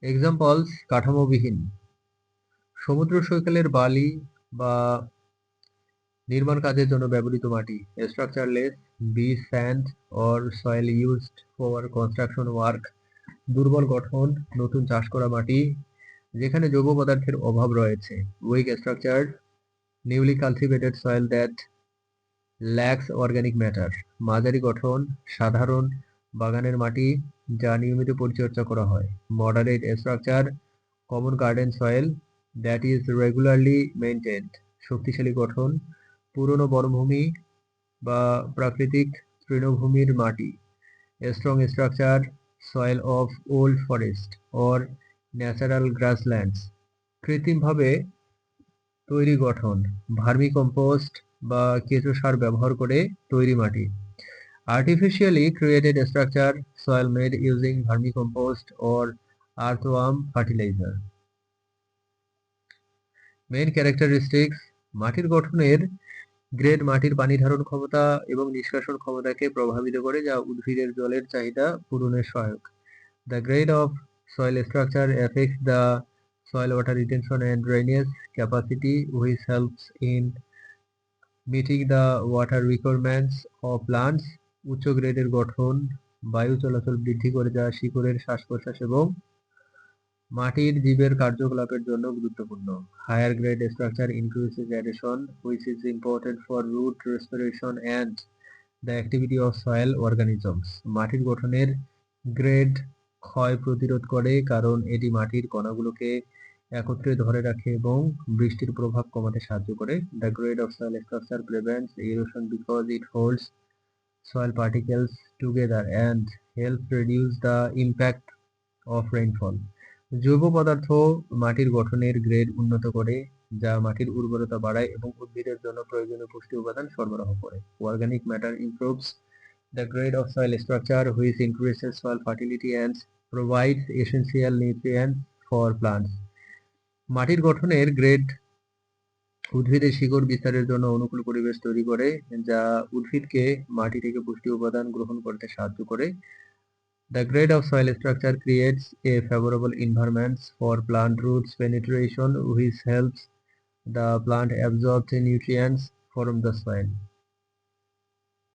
Examples: কাঠামোবিহীন, সমুদ্র সৈকতের বালি বা নির্মাণ কাজের জন্য ব্যবহৃত মাটি। Structureless, beach sand or soil used for construction work, দুর্বল গঠন, নতুন চাষ করা মাটি যেখানে জৈব পদার্থের অভাব রয়েছে। Weak structure, newly cultivated soil that lacks organic matter, মাঝারি গঠন, সাধারণ বাগানের মাটি যা নিয়মিত পরিচর্যা করা হয়। Moderate structure, common garden soil that is regularly maintained, শক্তিশালী গঠন, পুরনো বনভূমি বা প্রাকৃতিক তৃণভূমির মাটি। Strong structure, soil of old forest or natural গ্রাসল্যান্ডস, কৃত্রিমভাবে তৈরি গঠন, ভার্মি কম্পোস্ট বা কেঁচো সার ব্যবহার করে তৈরি মাটি। Artificially created structure, soil made using vermi compost or earthworm fertiliser. Main characteristics: মাটির গঠনের গ্রেড মাটির পানি ধারণ ক্ষমতা এবং নিষ্কাশন ক্ষমতাকে প্রভাবিত করে, যা উদ্ভিদের জলের চাহিদা পূরণে সহায়ক। The grade of soil structure affects the soil water retention and drainage capacity, which helps in meeting the water requirements of plants. উচ্চ গ্রেডের গঠন বায়ু চলাচল বৃদ্ধি করে, যা শিকড়ের শ্বাস-প্রশ্বাস এবং মাটির জীবের কার্যকলাপের জন্য গুরুত্বপূর্ণ। Higher grade structure increases aeration, which is important for root respiration and the activity of soil organisms. মাটির গঠনের গ্রেড ক্ষয় প্রতিরোধ করে কারণ এটি মাটির কণাগুলোকে একত্রে ধরে রাখে এবং বৃষ্টির প্রভাব কমাতে সাহায্য করে। The grade of soil structure prevents erosion because it holds soil particles together and helps reduce the impact of rainfall. জৈব পদার্থ মাটির গঠনের গ্রেড উন্নত করে, যা মাটির উর্বরতা বাড়ায় এবং উদ্ভিদের জন্য প্রয়োজনীয় পুষ্টি উপাদান সরবরাহ করে। Organic matter improves the grade of soil structure, which increases soil fertility and provides essential nutrients for plants. মাটির গঠনের গ্রেড উদ্ভিদের শিকড় বিস্তারের জন্য অনুকূল পরিবেশ তৈরি করে, যা উদ্ভিদকে মাটি থেকে পুষ্টি উপাদান গ্রহণ করতে সাহায্য করে। The grade of soil structure creates a favorable environment for plant roots penetration, which helps the plant absorb the nutrients from the soil.